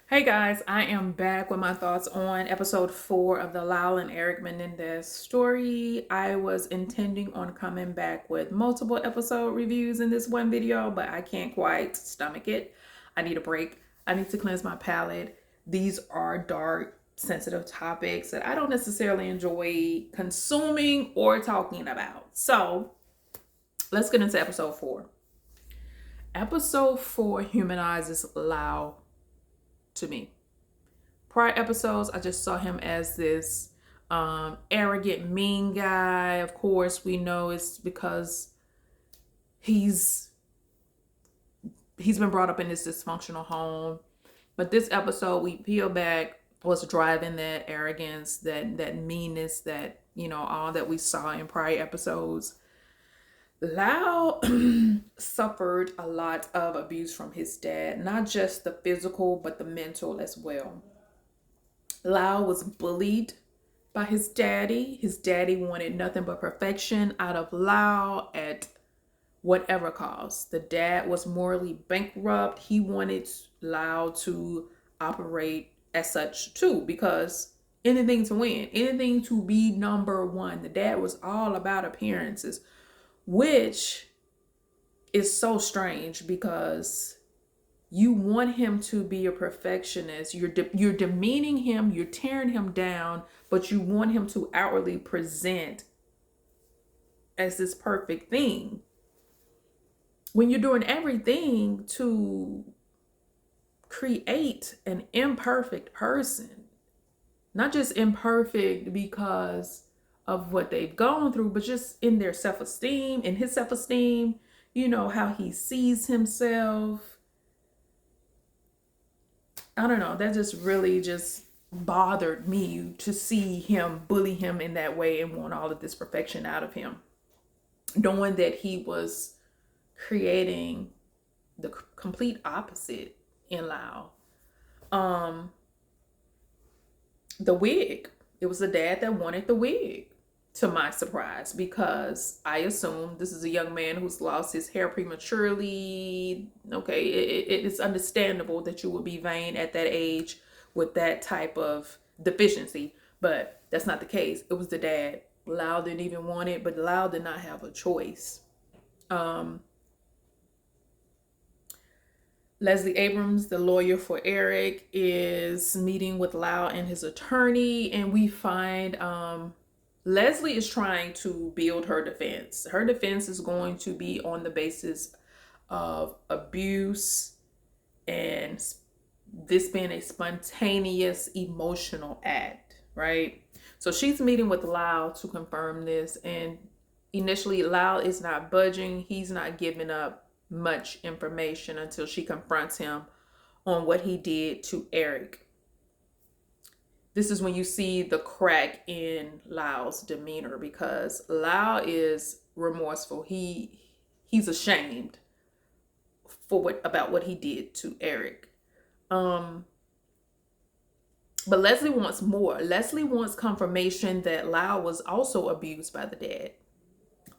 Hey guys, I am back with my thoughts on episode 4 of the Lyle and Erik Menendez story. I was intending on coming back with multiple episode reviews in this one video, but I can't quite stomach it. I need a break. I need to cleanse my palate. These are dark, sensitive topics that I don't necessarily enjoy consuming or talking about. So let's get into episode 4. Episode 4 humanizes Lyle to me. Prior episodes, I just saw him as this arrogant, mean guy. Of course, we know it's because he's been brought up in this dysfunctional home. But this episode, we peel back was driving that arrogance, that meanness, that all that we saw in prior episodes. Lau suffered a lot of abuse from his dad, not just the physical, but the mental as well. Lau was bullied by his daddy. His daddy wanted nothing but perfection out of Lau at whatever cost. The dad was morally bankrupt. He wanted Lau to operate as such too, because anything to win, anything to be number one. The dad was all about appearances, which is so strange because you want him to be a perfectionist. You're demeaning him, you're tearing him down, but you want him to outwardly present as this perfect thing when you're doing everything to create an imperfect person. Not just imperfect because of what they've gone through, but just in their self-esteem, in his self-esteem, how he sees himself. I don't know, that just really just bothered me to see him bully him in that way and want all of this perfection out of him, knowing that he was creating the complete opposite in Lau. The wig, it was the dad that wanted the wig, to my surprise, because I assume this is a young man who's lost his hair prematurely. Okay, it is understandable that you would be vain at that age with that type of deficiency, but that's not the case. It was the dad. Lau didn't even want it, but Lau did not have a choice. Leslie Abrams, the lawyer for Eric, is meeting with Lau and his attorney, and we find Leslie is trying to build her defense. Her defense is going to be on the basis of abuse and this being a spontaneous emotional act, right? So she's meeting with Lau to confirm this, and initially Lau is not budging. He's not giving up much information until she confronts him on what he did to Eric. This is when you see the crack in Lau's demeanor, because Lau is remorseful. He's ashamed for about what he did to Eric. But Leslie wants more. Leslie wants confirmation that Lau was also abused by the dad.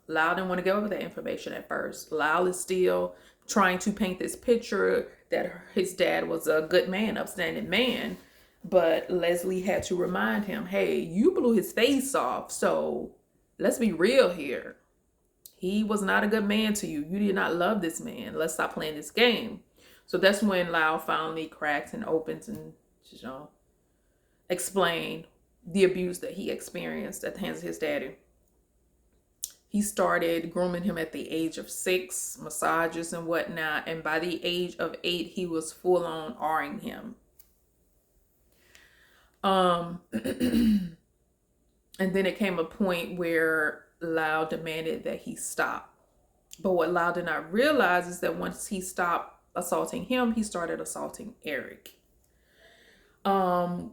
Lau didn't want to go over that information at first. Lau is still trying to paint this picture that his dad was a good man, upstanding man. But Leslie had to remind him, hey, you blew his face off. So let's be real here. He was not a good man to you. You did not love this man. Let's stop playing this game. So that's when Lau finally cracks and opens and, explain the abuse that he experienced at the hands of his daddy. He started grooming him at the age of 6, massages and whatnot. And by the age of 8, he was full on R-ing him. And then it came a point where Lau demanded that he stop. But what Lau did not realize is that once he stopped assaulting him, he started assaulting Eric. Lau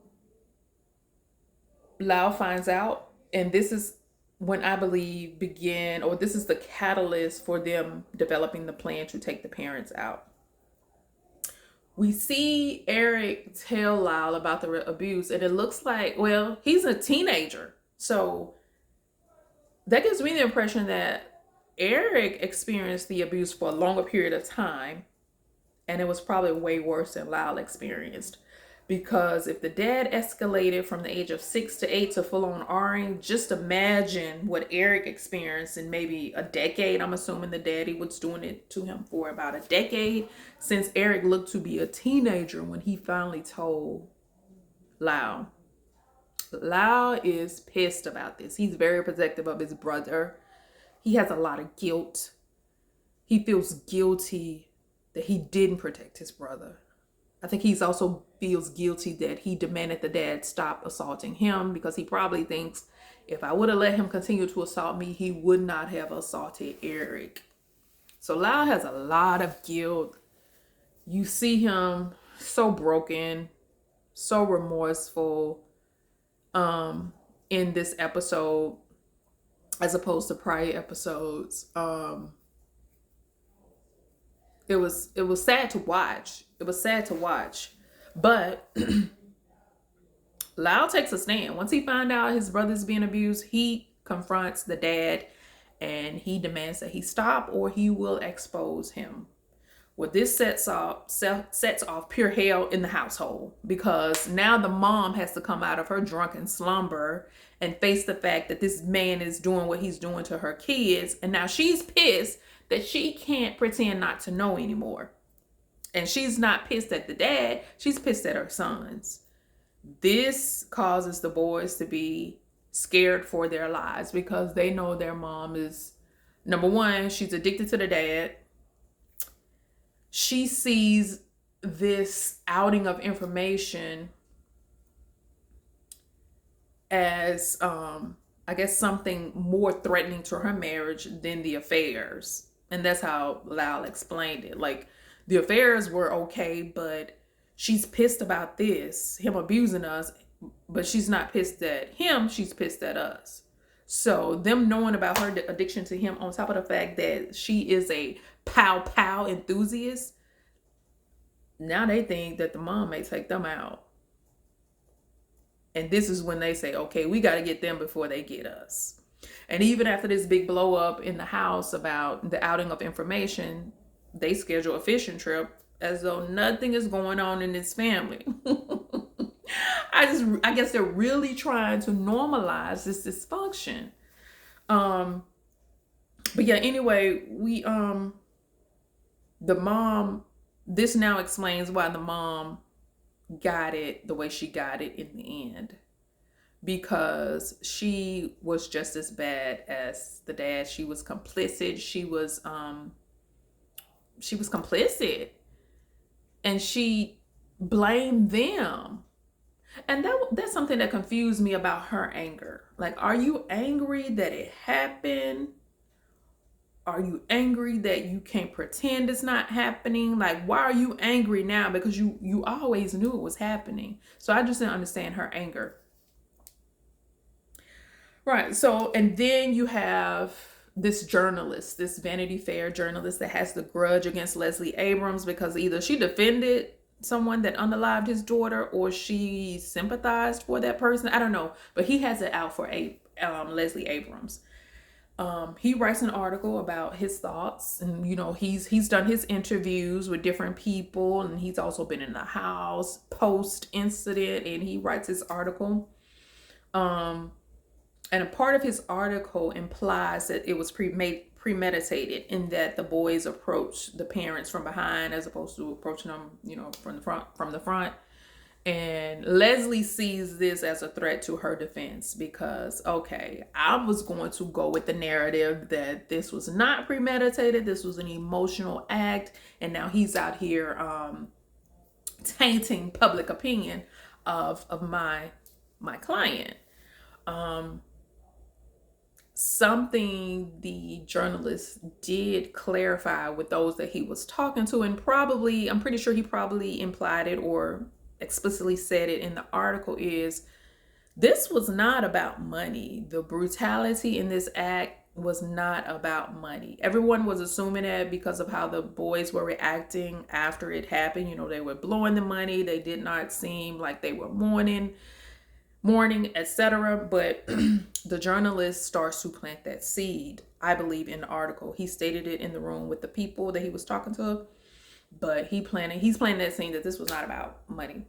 finds out, and this is when I believe this is the catalyst for them developing the plan to take the parents out. We see Eric tell Lyle about the abuse, and it looks like, well, he's a teenager. So that gives me the impression that Eric experienced the abuse for a longer period of time And it was probably way worse than Lyle experienced. Because if the dad escalated from the age of 6 to 8 to full on Ring, just imagine what Erik experienced in maybe a decade. I'm assuming the daddy was doing it to him for about a decade, since Erik looked to be a teenager when he finally told Lyle. Lyle is pissed about this. He's very protective of his brother. He has a lot of guilt. He feels guilty that he didn't protect his brother. I think he's also feels guilty that he demanded the dad stop assaulting him, because he probably thinks, if I would have let him continue to assault me, he would not have assaulted Erik. So Lyle has a lot of guilt. You see him so broken, so remorseful in this episode as opposed to prior episodes. It was sad to watch. It was sad to watch. But Lyle takes a stand. Once he finds out his brother's being abused, he confronts the dad and he demands that he stop or he will expose him. Well, this sets off pure hell in the household, because now the mom has to come out of her drunken slumber and face the fact that this man is doing what he's doing to her kids. And now she's pissed that she can't pretend not to know anymore. And she's not pissed at the dad, she's pissed at her sons. This causes the boys to be scared for their lives, because they know their mom is, number one, she's addicted to the dad. She sees this outing of information as, I guess, something more threatening to her marriage than the affairs. And that's how Lyle explained it. Like, the affairs were okay, but she's pissed about this, him abusing us, but she's not pissed at him, she's pissed at us. So them knowing about her addiction to him, on top of the fact that she is a pow enthusiast, now they think that the mom may take them out. And this is when they say, okay, we got to get them before they get us. And even after this big blow up in the house about the outing of information, they schedule a fishing trip as though nothing is going on in this family. I guess they're really trying to normalize this dysfunction. But yeah, anyway, the mom, this now explains why the mom got it the way she got it in the end. Because she was just as bad as the dad. She was complicit. She was complicit. And she blamed them. And that's something that confused me about her anger. Like, are you angry that it happened? Are you angry that you can't pretend it's not happening? Like, why are you angry now? Because you always knew it was happening. So I just didn't understand her anger. Right. So, and then you have this journalist, this Vanity Fair journalist that has the grudge against Leslie Abrams because either she defended someone that unalived his daughter or she sympathized for that person. I don't know. But he has it out for Leslie Abrams. He writes an article about his thoughts, and he's done his interviews with different people, and he's also been in the house post incident, and he writes his article. And a part of his article implies that it was premeditated, in that the boys approached the parents from behind as opposed to approaching them, from the front. And Leslie sees this as a threat to her defense because, okay, I was going to go with the narrative that this was not premeditated. This was an emotional act. And now he's out here tainting public opinion of my client. Something the journalist did clarify with those that he was talking to, and probably, I'm pretty sure he probably implied it or explicitly said it in the article, is this was not about money. The brutality in this act was not about money. Everyone was assuming that because of how the boys were reacting after it happened. They were blowing the money. They did not seem like they were mourning, etc. But the journalist starts to plant that seed, I believe, in the article. He stated it in the room with the people that he was talking to. but he's planning that scene that this was not about money.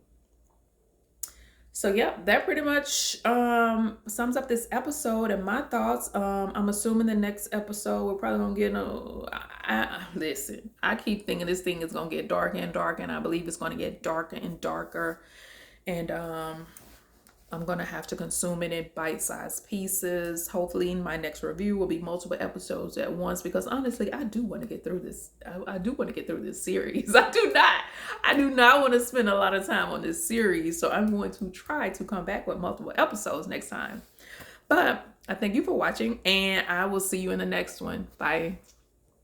So yeah, that pretty much sums up this episode and my thoughts. I'm assuming the next episode we're probably gonna get listen, I keep thinking this thing is gonna get darker and darker, and I believe it's gonna get darker and darker. And I'm gonna have to consume it in bite-sized pieces. Hopefully in my next review will be multiple episodes at once, because honestly I do want to get through this. I do want to get through this series. I do not want to spend a lot of time on this series, so I'm going to try to come back with multiple episodes next time. But I thank you for watching, and I will see you in the next one. Bye.